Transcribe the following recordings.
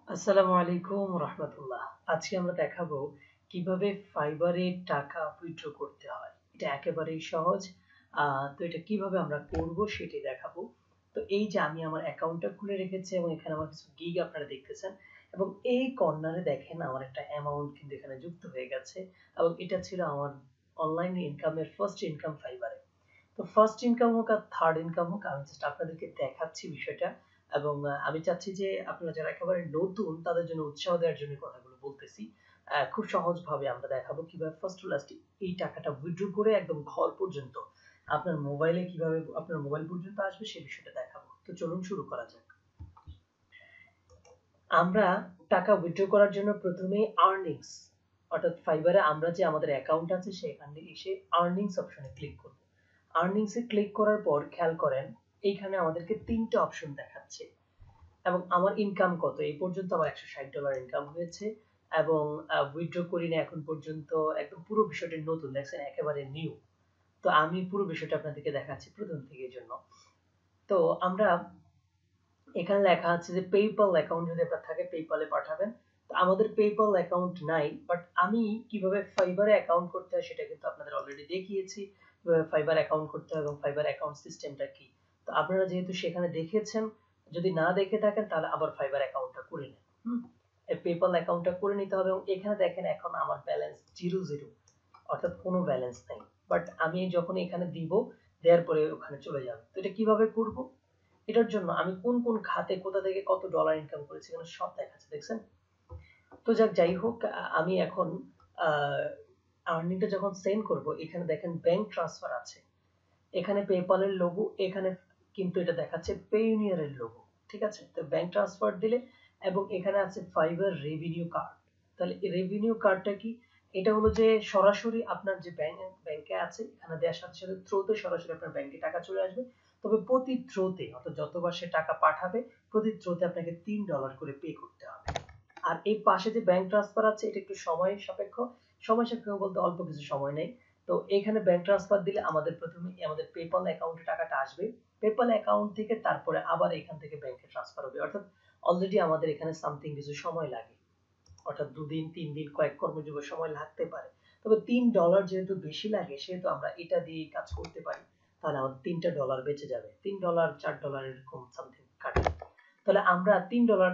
আসসালামু আলাইকুম রাহমাতুল্লাহ। আজকে আমরা দেখাবো কিভাবে ফাইবারে টাকা উইথড্র করতে হয়। এটা একেবারেই সহজ। তো এটা কিভাবে আমরা করব সেটাই দেখাবো। তো এই যে আমি আমার অ্যাকাউন্টটা খুলে রেখেছি এবং এখানে আমার কিছু গিগ আপনারা দেখতেছেন এবং এই কর্নারে দেখেন আমার একটা অ্যামাউন্ট কিন্তু এখানে যুক্ত হয়ে গেছে এবং এটা ছিল আমার অনলাইন ইনকামের ফার্স্ট ইনকাম ফাইবারে। তো ফার্স্ট ইনকাম হোক আর থার্ড ইনকাম হোক আমি জাস্ট আপনাদেরকে দেখাচ্ছি বিষয়টা এবং আমি চাচ্ছি যে আপনারা যারা একেবারে নতুন তাদের জন্য উৎসাহ দেওয়ার জন্য কথাগুলো বলতেছি। খুব সহজভাবে আমরা দেখাবো কিভাবে ফার্স্ট টু লাস্ট এই টাকাটা উইথড্র করে একদম ঘর পর্যন্ত আপনার মোবাইলে কিভাবে আপনার মোবাইল পর্যন্ত আসবে সেই বিষয়টা দেখাবো। তো চলুন শুরু করা যাক। আমরা টাকা উইথড্র করার জন্য প্রথমেই আর্নিংস অর্থাৎ ফাইবারে আমরা যে আমাদের অ্যাকাউন্ট আছে সেখানে এসে আর্নিংস অপশনে ক্লিক করব। আর্নিংস এ ক্লিক করার পর খেয়াল করেন এইখানে আমাদেরকে তিনটা অপশন দেখাচ্ছে এবং আমার ইনকাম কত এই পর্যন্ত আমার $160 ইনকাম হয়েছে এবং উইথড্র করি না এখন পর্যন্ত। একদম পুরো বিষয়টা নতুন দেখছেন একেবারে নিউ। তো আমি পুরো বিষয়টা আপনাদেরকে দেখাচ্ছি প্রথম থেকে জন্য। তো আমরা এখানে লেখা আছে যে পেপ্যাল অ্যাকাউন্ট যদি আপনার থাকে পেপ্যালে পাঠাবেন। তো আমাদের পেপ্যাল অ্যাকাউন্ট নাই, বাট আমি কিভাবে ফাইবারে অ্যাকাউন্ট করতে হয় সেটা কিন্তু আপনাদের অলরেডি দেখিয়েছি কিভাবে ফাইবার অ্যাকাউন্ট করতে হয় এবং ফাইবার অ্যাকাউন্ট সিস্টেমটা কি। তো আপনারা যেহেতু সেখানে দেখেছেন, যদি না দেখে থাকেন তাহলে আবার ফাইবার অ্যাকাউন্টটা করে নেন। পেপ্যাল অ্যাকাউন্টটা করে নিতে হবে এবং এখানে দেখেন এখন আমার ব্যালেন্স 0 অর্থাৎ কোনো ব্যালেন্স নাই। বাট আমি যখন এখানে দিব দেওয়ার পরে ওখানে চলে যাবে। তো এটা কিভাবে করব? এটার জন্য আমি কোন কোন খাতে কোথা থেকে কত ডলার ইনকাম করেছি এখানে সব দেখাচ্ছে দেখছেন। তো যাই হোক আমি এখন আর্নিংটা যখন সেন্ড করব এখানে দেখেন ব্যাংক ট্রান্সফার আছে, এখানে পেপ্যালের লোগো, এখানে কিন্তু এটা দেখাচ্ছে পেইওনিয়ারের লোগো। ঠিক আছে, তো ব্যাংক ট্রান্সফার দিলে এবং এখানে আছে ফাইবার রেভিনিউ কার্ড। তাহলে এই রেভিনিউ কার্ডটা কি? এটা হলো যে সরাসরি আপনার যে ব্যাংকে আছে এখানে দেওয়ার সাথে সাথে থ্রোতে সরাসরি আপনার ব্যাংকে টাকা চলে আসবে। তবে প্রতি থ্রোতে অর্থাৎ যতবার সে টাকা পাঠাবে প্রতি থ্রোতে আপনাকে $3 করে পে করতে হবে। আর এই পাশে যে ব্যাংক ট্রান্সফার আছে এটা একটু সময় সাপেক্ষ। সময় সাপেক্ষ বলতে অল্প কিছু সময় নেই। তো এখানে ব্যাংক ট্রান্সফার দিলে আমাদের প্রথমে আমাদের পেপ্যাল অ্যাকাউন্টে টাকাটা আসবে। পেপ্যাল অ্যাকাউন্ট থেকে তারপরে আবার এখান থেকে ব্যাংকে ট্রান্সফার হবে। অর্থাৎ অলরেডি আমাদের এখানে সামথিং কিছু সময় লাগে। অর্থাৎ 2 দিন 3 দিন কয়েক কর্মযুগ সময় লাগতে পারে। তবে $3 যেহেতু বেশি লাগে সেহেতু আমরা এটা দিয়েই কাজ করতে পারি। তাহলে আমাদের $3 বেঁচে যাবে। $3 $4 এরকম সামথিং কাটবে। তাহলে আমরা $3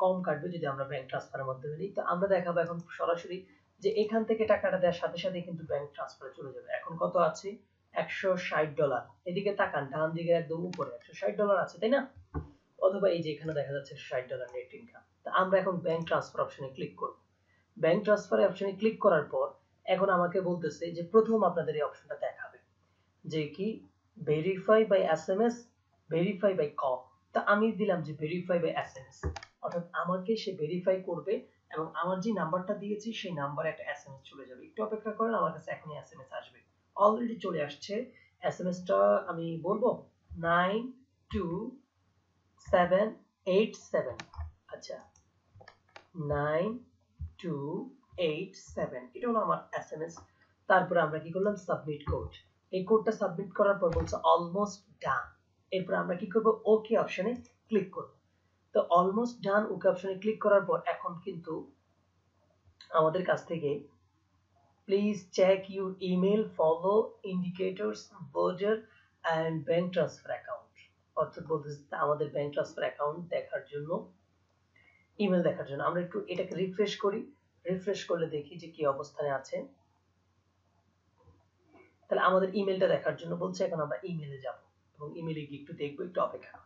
কম কাটবে যদি আমরা ব্যাংক ট্রান্সফারের মাধ্যমে নিই। তো আমরা দেখাবো এখন সরাসরি যে এখান থেকে টাকাটা দেওয়ার সাথে সাথে কিন্তু ব্যাংক ট্রান্সফারে চলে যাবে। এখন কত আছে? $160। এদিকে তাকান ডান দিকে একদম উপরে $160 আছে, তাই না? অথবা এই যে এখানে দেখা যাচ্ছে $60 নেট ইনকাম। তো আমরা এখন ব্যাংক ট্রান্সফার অপশনে ক্লিক করব। ব্যাংক ট্রান্সফার অপশনে ক্লিক করার পর এখন আমাকে বলতেছে যে প্রথম আপনাদের এই অপশনটা দেখাবে যে কি verify by SMS, verify by call. তা আমি দিলাম যে ভেরিফাই বাই এসএমএস, অর্থাৎ আমাকে সে ভেরিফাই করবে এবং আমার যে নাম্বারটা দিয়েছি সেই নাম্বারে একটা এসএমএস চলে যাবে। একটু অপেক্ষা করেন, আমার কাছে এখনই এসএমএস আসবে। অলরেডি চলে আসছে এসএমএসটা। আমি বলবো 92787। আচ্ছা, 92787 এটা হলো আমার এসএমএস। তারপরে আমরা কি করলাম? Submit code. এই কোডটা সাবমিট করার পর বলছে অলমোস্ট ডান। এরপর আমরা কি করব? ওকে অপশনে ক্লিক করব। তো অলমোস্ট ডান ওকে অপশনে ক্লিক করার পর এখন কিন্তু আমাদের কাছ থেকে please check your email follow indicators border and bank transfer account, অর্থাৎ বলতেছে আমাদের ব্যাংক ট্রান্সফার অ্যাকাউন্ট দেখার জন্য, ইমেল দেখার জন্য। আমরা একটু এটাকে রিফ্রেশ করি। রিফ্রেশ করলে দেখি যে কি অবস্থানে আছে। তাহলে আমাদের ইমেলটা দেখার জন্য বলছে। এখন আমরা ইমেলে যাব এবং ইমেলে গিয়ে একটু দেখবো, একটু অপেক্ষা করেন।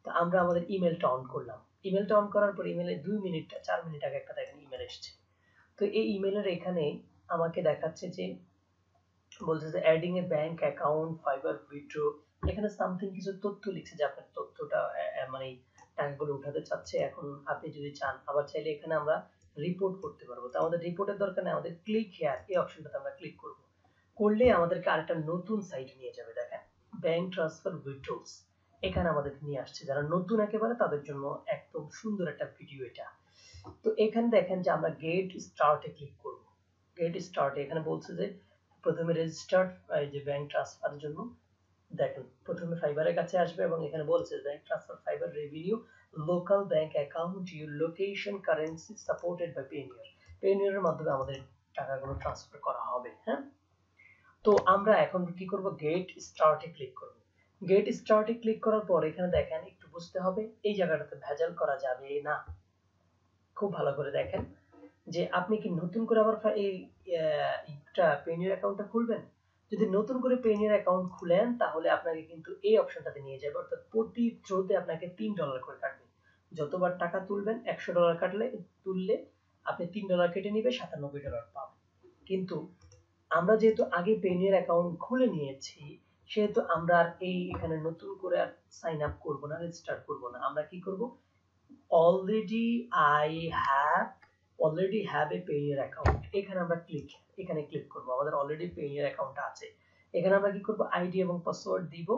তো আমরা আমাদের ইমেলটা অন করলাম। ইমেলটা অন করার পর ইমেলে 2 মিনিট 4 মিনিট আগে একটা দেখেন ইমেল এসেছে। তো এই ইমেলের এখানে আমাকে দেখাচ্ছে যে বলছে যে অ্যাডিং এ ব্যাংক অ্যাকাউন্ট ফাইবার উইথড্র। এখানে সামথিং কিছু তথ্য লিখছে যে আপনার তথ্যটা মানে টাকাগুলো উঠাতে চাচ্ছে। এখন আপনি যদি চান আবার চাইলে এখানে আমরা রিপোর্ট করতে পারবো। তো আমাদের রিপোর্টের দরকার নেই, আমাদের ক্লিক হেয়ার এই অপশনটাতে আমরা ক্লিক করব। করলে আমাদেরকে আরেকটা নতুন সাইটে নিয়ে যাবে। দেখেন ব্যাংক ট্রান্সফার উইথড্রলস এখানে আমাদের নিয়ে আসছে। যারা নতুন একেবারে তাদের জন্য একদম সুন্দর একটা ভিডিও এটা। তো এখানে দেখেন যে আমরা গেট স্টার্টে ক্লিক করব। গেট স্টার্টে এখানে বলছে যে প্রথমে রেজিস্টার্ড এই যে ব্যাংক ট্রান্সফারের জন্য দেখেন প্রথমে ফাইবারের কাছে আসবে এবং এখানে বলছে bank transfer Fiverr revenue local bank account your location currency supported by Payoneer. পেনিয়ারের মাধ্যমে আমাদের টাকাগুলো ট্রান্সফার করা হবে। হ্যাঁ, তো আমরা এখন কি করব, গেট স্টার্টে ক্লিক করব। গেট স্টার্টে ক্লিক করার পর এখানে দেখেন একটু বুঝতে হবে এই জায়গাটাতে ভেজাল করা যাবে না। খুব ভালো করে দেখেন যে আপনি কি নতুন করে আবার এই পেনিয়ার অ্যাকাউন্টটা খুলবেন। যদি নতুন করে পেনিয়ার অ্যাকাউন্ট খুলেন তাহলে আপনাকে কিন্তু এই অপশনটাতে নিয়ে যাবে, অর্থাৎ প্রতি থ্রোতে আপনাকে $3 করে কাটবে। যতবার টাকা তুলবেন $100 তুললে আপনি $3 কেটে নিবে, $97 পাবেন। কিন্তু আমরা যেহেতু আগে পেনিয়ার অ্যাকাউন্ট খুলে নিয়েছি সেহেতু আমরা আর এখানে নতুন করে সাইন আপ করবো না, রেজিস্টার করবো না। আমরা কি করব, already I have a Payoneer account, এখানে আমরা এখানে ক্লিক করব। আমাদের অলরেডি Payoneer অ্যাকাউন্ট আছে। এখানে আমরা কি করব, আইডি এবং পাসওয়ার্ড দিব।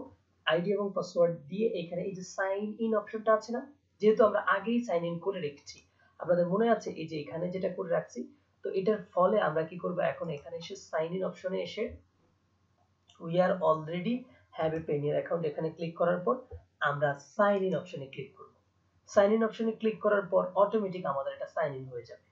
আইডি এবং পাসওয়ার্ড দিয়ে এখানে এই যে সাইন ইন অপশনটা আছে না, যেহেতু আমরা আগেই সাইন ইন করে রেখেছি, আপনাদের মনে আছে এই যে এখানে যেটা করে রাখছি, তো এটার ফলে আমরা কি করব, এখন এখানে এসে সাইন ইন অপশনে এসে we are already have a Payoneer account এখানে ক্লিক করার পর আমরা সাইন ইন অপশনে ক্লিক করব। সাইন ইন অপশনে ক্লিক করার পর অটোমেটিক আমাদের এটা সাইন ইন হয়ে যাবে।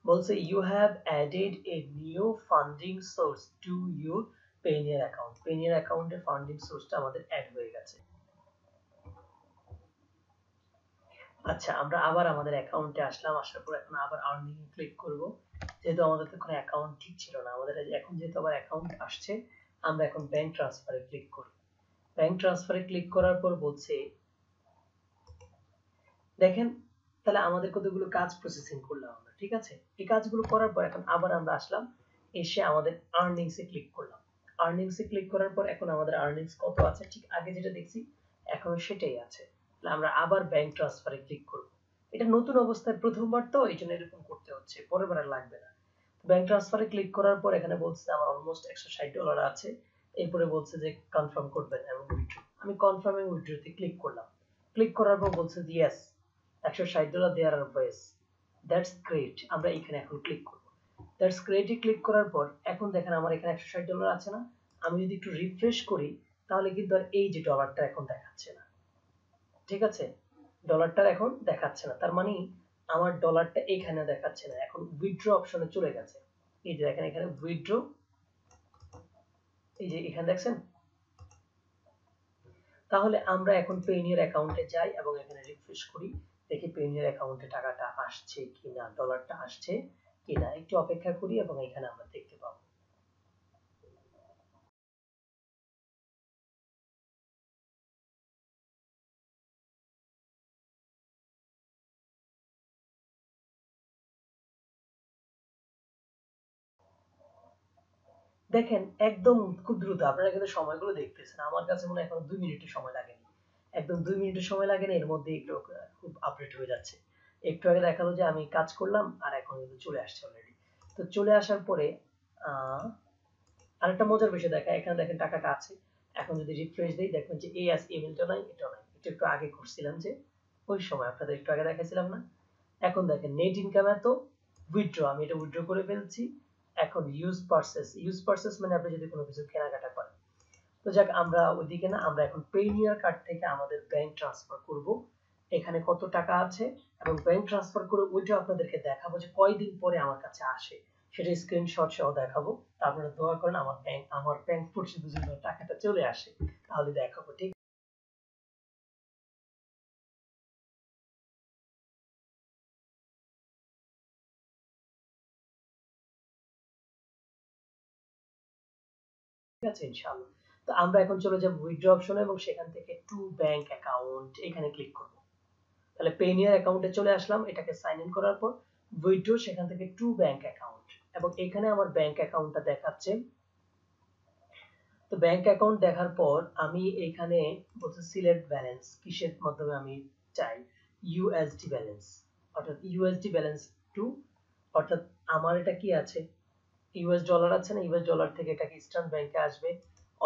বলছে you have added a new funding source to your Payoneer account। Payoneer অ্যাকাউন্টের ফান্ডিং সোর্সটা আমাদের অ্যাড হয়ে গেছে। আচ্ছা, আমরা আবার আমাদের অ্যাকাউন্টে আসলাম, আসার পর এখন আবার আর্নিং এ ক্লিক করব। যেহেতু আমাদের তো কোনো অ্যাকাউন্ট ঠিক ছিল না, আমাদের এখন যেহেতু আবার অ্যাকাউন্ট আসছে, আমরা এখন ব্যাংক ট্রান্সফারে ক্লিক করি। ব্যাংক ট্রান্সফারে ক্লিক করার পর বলছে দেখেন তাহলে আমাদের কতগুলো কাজ প্রসেসিং করলাম আমরা, ঠিক আছে। এই কাজগুলো করার পর এখন আবার আমরা আসলাম, এসে আমাদের আর্নিংস এ ক্লিক করলাম। আর্নিংস এ ক্লিক করার পর এখন আমাদের আর্নিংস কত আছে, ঠিক আগে যেটা দেখছি এখন সেটাই আছে। তাহলে আমরা আবার ব্যাংক ট্রান্সফারে ক্লিক করব। এটা নতুন অবস্থায় প্রথমবার তো এই জন্য এরকম করতে হচ্ছে, পরের বার আর লাগবে না। ব্যাংক ট্রান্সফারে ক্লিক করার পর এখানে বলছে আমার অলমোস্ট $160 আছে। এরপরে বলছে যে কনফার্ম করবেন এবং উইথড্র। আমি কনফার্ম এবং উইথড্রতে ক্লিক করলাম। ক্লিক করার পর বলছে যে yes $160 there are base, that's great. আমরা এখানে এখন ক্লিক করব। দ্যাটস গ্রেটে ক্লিক করার পর এখন দেখেন আমার এখানে $160 আছে না। আমি যদি একটু রিফ্রেশ করি তাহলে কিন্তু আর এই যে ডলারটা এখন দেখাচ্ছে না, ঠিক আছে। ডলারটা এখন দেখাচ্ছে না, তার মানে আমার ডলারটা এখানে দেখাচ্ছে না, এখন উইথড্র অপশনে চলে গেছে। এই যে দেখেন এখানে উইথড্র, এই যে এখানে দেখছেন। তাহলে আমরা এখন পেনিয়ার অ্যাকাউন্টে যাই এবং এখানে রিফ্রেশ করি, দেখি পেনিয়ার অ্যাকাউন্টে টাকাটা আসছে কিনা, ডলারটা আসছে কিনা। একটু অপেক্ষা করি এবং এখানে আমরা দেখতে পাবো। দেখেন একদম খুব দ্রুত, আপনারা কিন্তু সময়গুলো দেখতেছেন, আমার কাছে মনে হয় এখন 2 মিনিটের সময় লাগেনি, একদম 2 মিনিটের সময় লাগেনি, এর মধ্যে একটু খুব আপডেট হয়ে যাচ্ছে। একটু আগে দেখালো যে আমি কাজ করলাম আর এখন কিন্তু চলে আসছে অলরেডি। তো চলে আসার পরে আরেকটা মজার বিষয় দেখা, এখানে দেখেন টাকাটা আছে। এখন যদি রিফ্রেশ দেই দেখবেন যে এই আছে, ইমেলটা নাই, এটাও নাই। এটা একটু আগে করছিলাম যে ওই সময় আপনাদের একটু আগে দেখাইছিলাম না। এখন দেখেন নেট ইনকাম এত, উইথড্র, আমি এটা উইথড্র করে ফেলছি। এখন ইউজ পারচেস মানে আপনি যদি কোনো কিছু কেনাকাটা করেন। তো যাক, আমরা ওইদিকে না, আমরা এখন পেনিয়ার কার্ড থেকে আমাদের ব্যাংক ট্রান্সফার করব। এখানে কত টাকা আছে এবং ব্যাংক ট্রান্সফার করে ওইটা আপনাদেরকে দেখাবো যে কয়দিন পরে আমার কাছে আসে, সেটা স্ক্রিনশট সহ দেখাবো। আপনারা দোয়া করেন আমার ব্যাংক পরিষেবা যেন টাকাটা চলে আসে, তাহলে দেখাবো, ঠিক আছে ইনশাআল্লাহ। তো আমরা এখন চলে যাব উইথড্র অপশনে এবং সেখান থেকে টু ব্যাংক অ্যাকাউন্ট এখানে ক্লিক করব। তাহলে পেনিয়ার অ্যাকাউন্টে চলে আসলাম, এটাকে সাইন ইন করার পর উইথড্র, সেখান থেকে টু ব্যাংক অ্যাকাউন্ট এবং এখানে আমার ব্যাংক অ্যাকাউন্টটা দেখাচ্ছে। তো ব্যাংক অ্যাকাউন্ট দেখার পর আমি এখানে বলছে সিলেক্ট ব্যালেন্স, কিসের মাধ্যমে আমি চাই, ইউএসডি ব্যালেন্স, অর্থাৎ ইউএসডি ব্যালেন্স টু, অর্থাৎ আমার এটা কি আছে, ইউএস ডলার আছে না, ইউএস ডলার থেকে এটা কি ইস্টার্ন ব্যাংকে আসবে,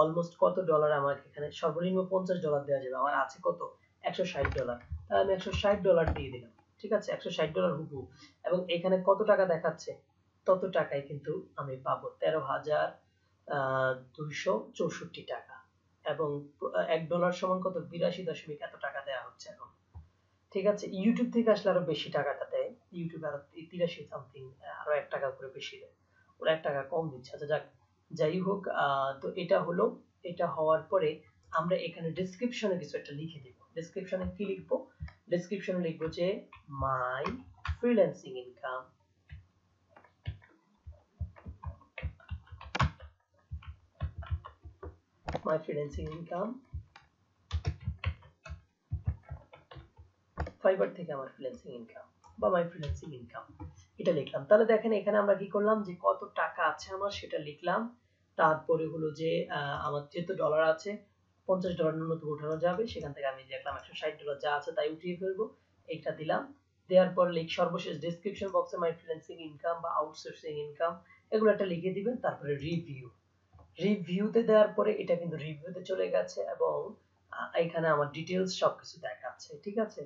অলমোস্ট কত ডলার আমাকে এখানে সর্বনিম্ন $50 দেওয়া যাবে, আমার আছে কত $160, তাহলে আমি $160 দিয়ে দিলাম। ঠিক আছে, $160 হুবহু, এবং এখানে কত টাকা দেখাচ্ছে তত টাকায় কিন্তু আমি পাবো 13,264 টাকা, এবং $1 সমান কত 82 দশমিক এত টাকা দেওয়া হচ্ছে এখন। ঠিক আছে, ইউটিউব থেকে আসলে আরো বেশি টাকাটা দেয়, ইউটিউবে আরো 83 সামথিং, আরো $1 করে বেশি দেয়, ওরা $1 কম দিচ্ছে। আচ্ছা যাক, যাই হোক, তো এটা হলো, এটা হওয়ার পরে আমরা এখানে ডেসক্রিপশনে কিছু একটা লিখে দিব। ডেসক্রিপশনে কি লিখবো? ডেসক্রিপশনে লিখবো যে মাই ফ্রিল্যান্সিং ইনকাম, মাই ফ্রিল্যান্সিং ইনকাম, ফাইবার থেকে আমার ফ্রিল্যান্সিং ইনকাম বা মাই ফ্রিল্যান্সিং ইনকাম, এটা লিখলাম। তাহলে দেখেন এখানে আমরা কি করলাম, যে কত টাকা আছে আমার সেটা লিখলাম। তারপরে হলো যে আমার যেহেতু ডলার আছে, $50 ন্যূনতম উঠানো যাবে, সেখান থেকে আমি দেখলাম $160 যা আছে তাই উঠিয়ে ফেলবো, এটা দিলাম। দেওয়ার পর সর্বশেষ ডেসক্রিপশন বক্সে মাই ফ্রিল্যান্সিং ইনকাম বা আউটসোর্সিং ইনকাম এগুলো একটা লিখে দিবেন। তারপরে রিভিউ, রিভিউতে দেওয়ার পরে এটা কিন্তু রিভিউতে চলে গেছে, এবং এখানে আমার ডিটেলস সবকিছু দেখাচ্ছে। ঠিক আছে,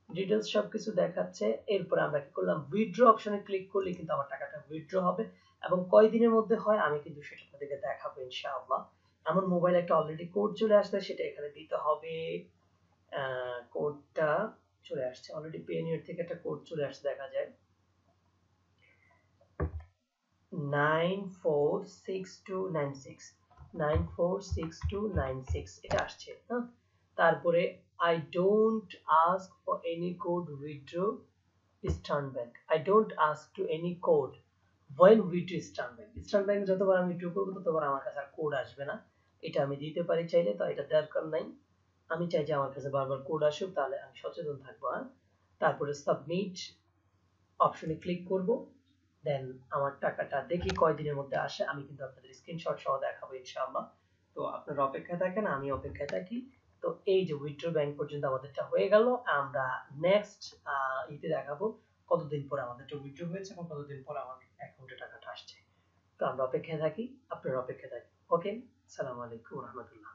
ডিটেলস সবকিছু দেখাচ্ছে। এরপর আমরা কি করলাম, উইথড্র অপশনে ক্লিক করলে কিন্তু আমার টাকাটা উইথড্র হবে, এবং কয় দিনের মধ্যে হয় আমি কিন্তু সেটা আপনাদেরকে দেখাবো ইনশাআল্লাহ। আমার মোবাইলে একটা অলরেডি কোড চলে আসছে, সেটা এখানে দিতে হবে। কোডটা চলে আসছে অলরেডি, পেনিয়ার থেকে একটা কোড চলে আসছে, দেখা যায় 946296, 946296 এটা আসছে। হ্যাঁ, তারপরে I don't ask for any code withdraw Eastern Bank, I don't ask to any code when withdraw Eastern Bank, Eastern Bank যতবার আমি withdraw করবো ততবার আমার কাছে আর কোড আসবে না, এটা আমি দিতে পারি চাইলে, তো এটা দরকার নাই। আমি চাই যে আমার কাছে বারবার কোড আসুক, তাহলে আমি সচেতন থাকবো। তারপরে সাবমিট অপশনে ক্লিক করব, দেন আমার টাকাটা দেখি কয়দিনের মধ্যে আসে, আমি কিন্তু আপনাদের স্ক্রিনশট সহ দেখাবো ইনশাআল্লাহ। তো আপনারা অপেক্ষায় থাকেন, আমি অপেক্ষায় থাকি। তো এই যে উইথড্র ব্যাংক পর্যন্ত আমাদেরটা হয়ে গেল, আমরা নেক্সট ইতে দেখাবো কতদিন পর আমাদেরটা উইথড্র হয়েছে এবং কতদিন পর আমার অ্যাকাউন্টে টাকাটা আসছে। তো আমরা অপেক্ষায় থাকি, আপনারা অপেক্ষায় থাকি। ওকে, আসসালামু আলাইকুম ওয়া রাহমাতুল্লাহ।